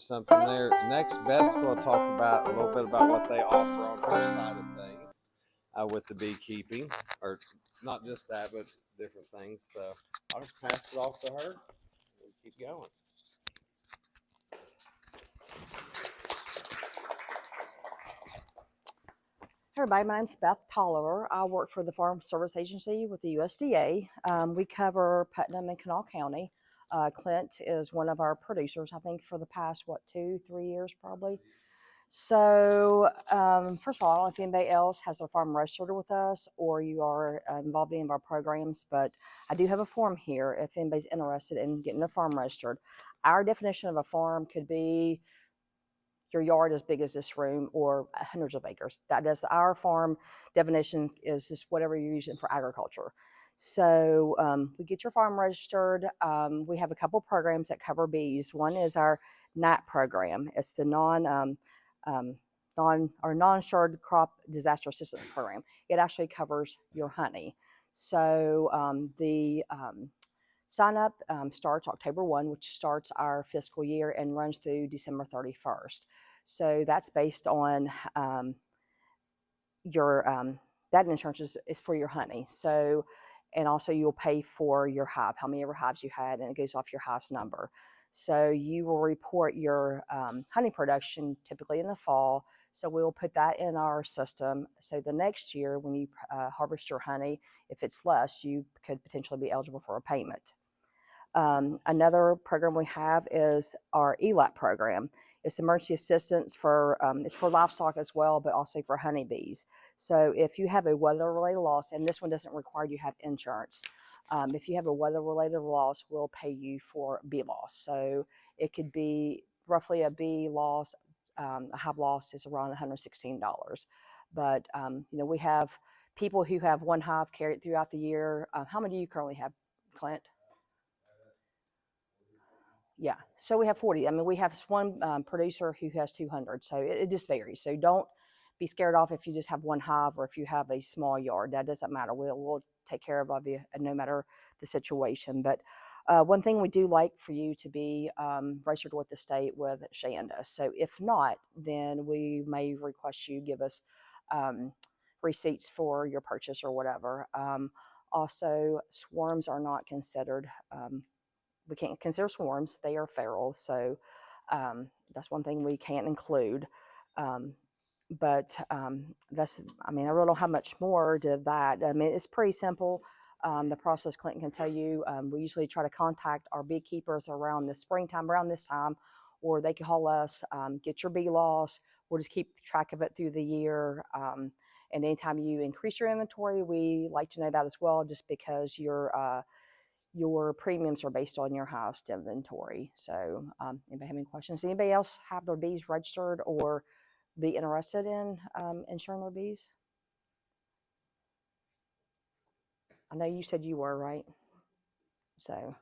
something there. Next, Beth's going to talk about a little bit about what they offer on her side of things with the beekeeping, or not just that, but different things. So I'll pass it off to her and keep going. Hey everybody, my name's Beth Tolliver. I work for the Farm Service Agency with the USDA. We cover Putnam and Kanawha County. Clint is one of our producers, I think, for the past, 2-3 years probably. So, first of all, I don't know if anybody else has their farm registered with us or you are involved in any of our programs, but I do have a form here if anybody's interested in getting their farm registered. Our definition of a farm could be your yard as big as this room or hundreds of acres. That is our farm definition, is just whatever you're using for agriculture. So we get your farm registered. We have a couple programs that cover bees. One is our NAT program. It's the non-insured crop disaster assistance program. It actually covers your honey. So the sign up starts October 1, which starts our fiscal year and runs through December 31st. So that's based on your that insurance is for your honey. So, and also you'll pay for your hive, how many ever hives you had, and it goes off your hive's number. So you will report your honey production typically in the fall. So we'll put that in our system. So the next year when you harvest your honey, if it's less, you could potentially be eligible for a payment. Another program we have is our ELAP program. It's emergency assistance for, it's for livestock as well, but also for honeybees. So if you have a weather-related loss, and this one doesn't require you to have insurance, if you have a weather-related loss, we'll pay you for bee loss. So it could be roughly a bee loss, a hive loss is around $116. But, we have people who have one hive carried throughout the year. How many do you currently have, Clint? Yeah, so we have 40. I mean, we have one producer who has 200, so it just varies. So don't be scared off if you just have one hive or if you have a small yard. That doesn't matter. We'll take care of you no matter the situation. But one thing we do like for you to be registered with the state with Shanda. So if not, then we may request you give us receipts for your purchase or whatever. Also, swarms are not considered. We can't consider swarms. They are feral. So that's one thing we can't include. But that's, I mean, I really don't have much more to that. I mean, it's pretty simple. The process Clinton can tell you, we usually try to contact our beekeepers around the springtime, around this time, or they can call us, get your bee loss. We'll just keep track of it through the year. And anytime you increase your inventory, we like to know that as well, just because your premiums are based on your highest inventory. So anybody have any questions? Anybody else have their bees registered or be interested in insuring their bees? I know you said you were, right? So,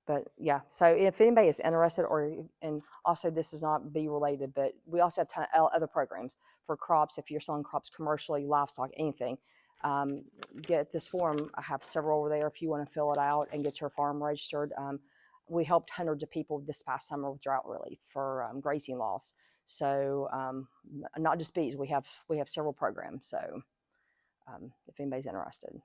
but yeah, so if anybody is interested, or, and also this is not bee related, but we also have other programs for crops. If you're selling crops commercially, livestock, anything, get this form. I have several over there if you want to fill it out and get your farm registered. We helped hundreds of people this past summer with drought relief for grazing loss. So not just bees, we have several programs. So if anybody's interested.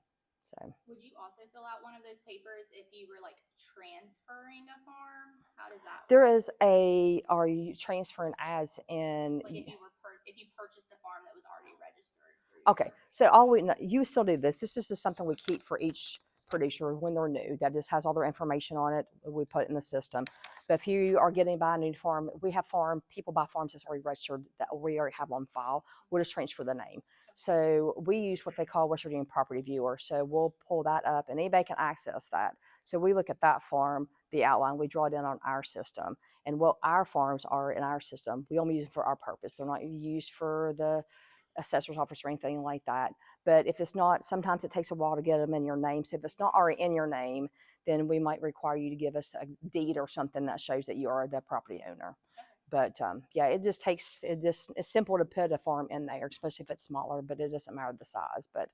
So would you also fill out one of those papers if you were like transferring a farm? How does that work? There is a, are you transferring as in? Like if you purchased a farm that was already registered. Okay, so all we, you still do this. This is just something we keep for each producer when they're new. That just has all their information on it. We put it in the system. But if you are getting by a new farm, we have people buy farms that's already registered that we already have on file. We'll just transfer the name. So we use what they call West Virginia Property Viewer. So we'll pull that up and anybody can access that. So we look at that farm, the outline, we draw it in on our system. And what our farms are in our system, we only use them for our purpose. They're not used for the assessor's office or anything like that. But if it's not, sometimes it takes a while to get them in your name. So if it's not already in your name, then we might require you to give us a deed or something that shows that you are the property owner. But yeah, it's simple to put a farm in there, especially if it's smaller, but it doesn't matter the size. But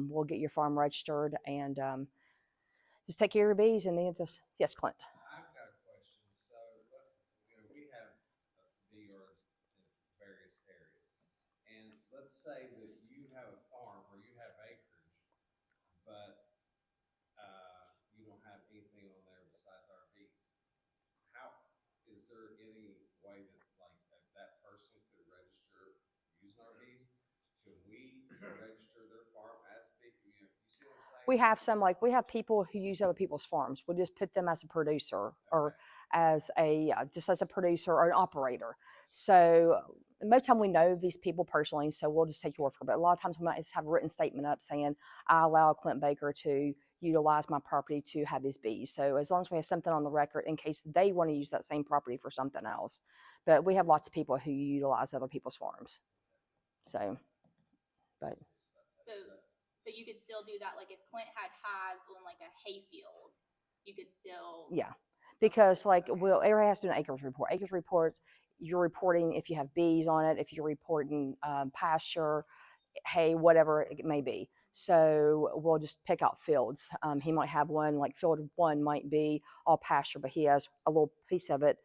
we'll get your farm registered and just take care of your bees. And then yes, Clint. I've got a question. So we let's say that you have a farm or you have acreage, but you don't have anything on there besides our bees. How is there any way that that person could register using our bees? Can we register their farm as bee? You see what I'm saying? We have some, like we have people who use other people's farms. We just put them as a producer or as a just as a producer or an operator. So most of the time we know these people personally, so we'll just take your word for it. But a lot of times we might just have a written statement up saying, I allow Clint Baker to utilize my property to have his bees. So as long as we have something on the record in case they want to use that same property for something else. But we have lots of people who utilize other people's farms. So, but So you could still do that. Like if Clint had hives on like a hayfield, you could still. yeah, because like everybody has to do an acres report. Acres report, you're reporting if you have bees on it, if you're reporting pasture, hay, whatever it may be. So we'll just pick out fields. He might have one, like field 1 might be all pasture, but he has a little piece of it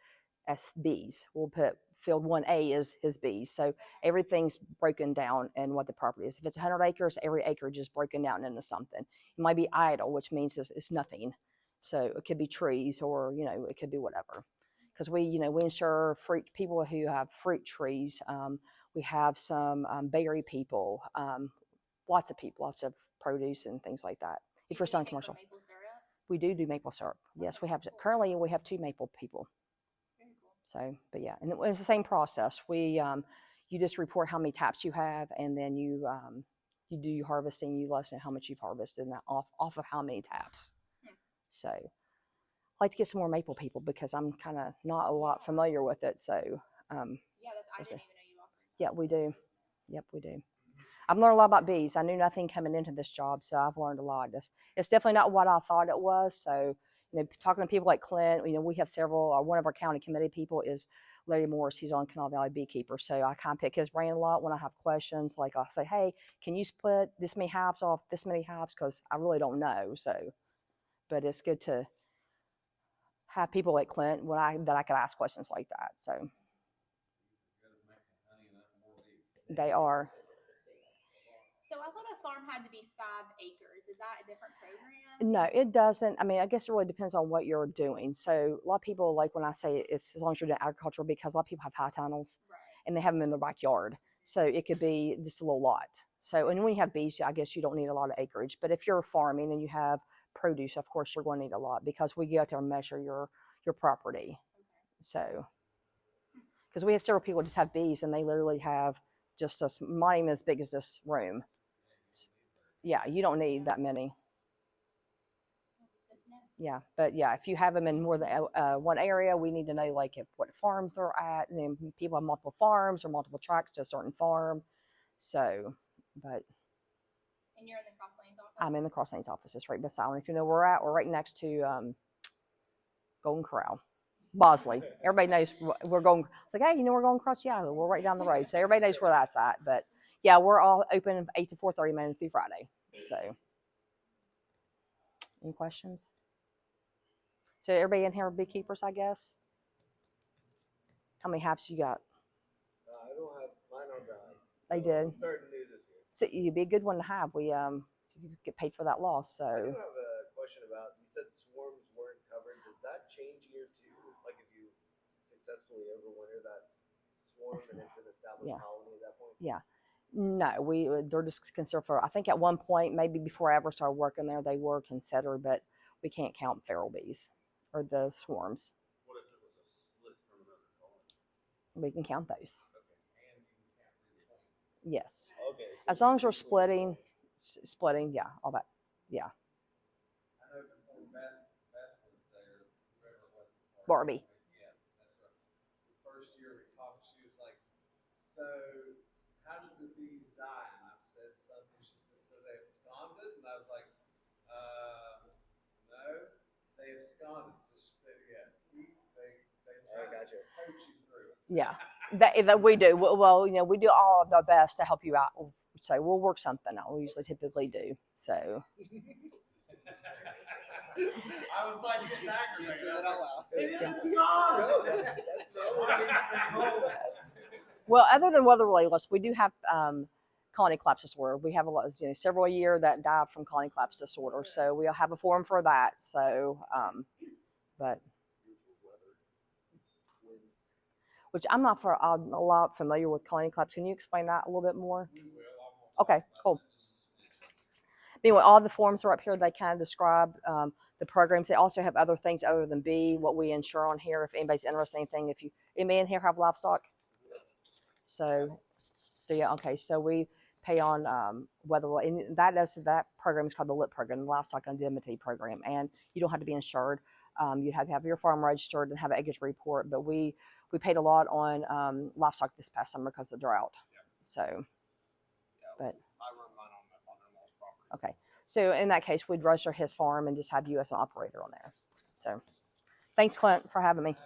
as bees. We'll put field 1A is his bees. So everything's broken down in what the property is. If it's 100 acres, every acreage is broken down into something. It might be idle, which means it's nothing. So it could be trees or, it could be whatever. Because we insure fruit people who have fruit trees. We have some berry people, lots of people, lots of produce and things like that. If you're selling commercial, maple syrup? We do maple syrup. Yes, we have. Currently, we have 2 maple people. Very cool. So, but yeah, and it's the same process. You just report how many taps you have, and then you do your harvesting. You let us know how much you've harvested, and that off of how many taps. So, I'd like to get some more maple people because I'm kind of not a lot familiar with it. So, I didn't even know you offered. Yeah, we do. Yep, we do. I've learned a lot about bees. I knew nothing coming into this job, so I've learned a lot. It's definitely not what I thought it was. So, talking to people like Clint, we have several. One of our county committee people is Larry Morris. He's on Canal Valley Beekeepers, so I kind of pick his brain a lot when I have questions. Like I'll say, "Hey, can you split this many hives off this many hives?" Because I really don't know. So, but it's good to have people like Clint that I could ask questions like that. So they are. So I thought a farm had to be 5 acres. Is that a different program? No, it doesn't. I mean, I guess it really depends on what you're doing. So a lot of people, like when I say it's as long as you're doing agriculture, because a lot of people have high tunnels and they have them in their backyard. So it could be just a little lot. So, and when you have bees, I guess you don't need a lot of acreage. But if you're farming and you have produce, of course, you're going to need a lot because we get to measure your property. So, because we have several people just have bees and they literally have just not even as big as this room. Yeah, you don't need that many. Yeah, but yeah, if you have them in more than one area, we need to know like what farms they're at, and then people have multiple farms or multiple tracts to a certain farm. So, but. And you're in the Cross Lanes office? I'm in the Cross Lanes office. It's right beside. If you know where we're at, we're right next to Golden Corral, Bosley. Everybody knows we're going. It's like, hey, we're going across. Yeah, we're right down the road, so everybody knows where that's at. But yeah, we're all open 8 to 4:30 Monday through Friday. So, any questions? So everybody in here are beekeepers, I guess. How many hives you got? I don't have mine on drive. They did. I'm starting new this year. So you'd be a good one to have. You get paid for that loss. So. I do have a question about. You said swarms weren't covered. Does that change year 2? Like if you successfully overwinter that swarm and it's an established colony at that point? Yeah. No, they're just considered for. I think at one point, maybe before I ever started working there, they were considered, but we can't count feral bees or the swarms. What if it was a split from another colony? We can count those. Okay, and you can count through the point. Yes. Okay. As long as you're splitting, yeah, all that, yeah. I know before Beth was there, whoever was before. Barbie. Yes, that's right. The first year we talked, she was like, "So, how did the bees die?" And I said something. She said, "So they absconded?" And I was like, "No, they absconded." So I got you. coach you through it. Yeah, that we do. Well, we do all of the best to help you out. So we'll work something out. We usually typically do. So. I was like, getting aggravated. It's gone. No, that's Well, other than weather-related loss, we do have colony collapse disorder. We have several a year that die from colony collapse disorder. So we'll have a form for that. So, but which I'm not a lot familiar with colony collapse. Can you explain that a little bit more? Okay, cool. Anyway, all the forms are up here. They kind of describe the programs. They also have other things other than bee, what we insure on here. If anybody's interested in anything, if you anybody in here have livestock, so do you? Okay, so we pay on weather, and that program is called the LIP program, the Livestock Indemnity Program, and you don't have to be insured. You have to have your farm registered and have an acreage report. But we paid a lot on livestock this past summer because of the drought. So, but. I run mine on my father-in-law's property. Okay, so in that case, we'd register his farm and just have you as an operator on there. So, thanks, Clint, for having me.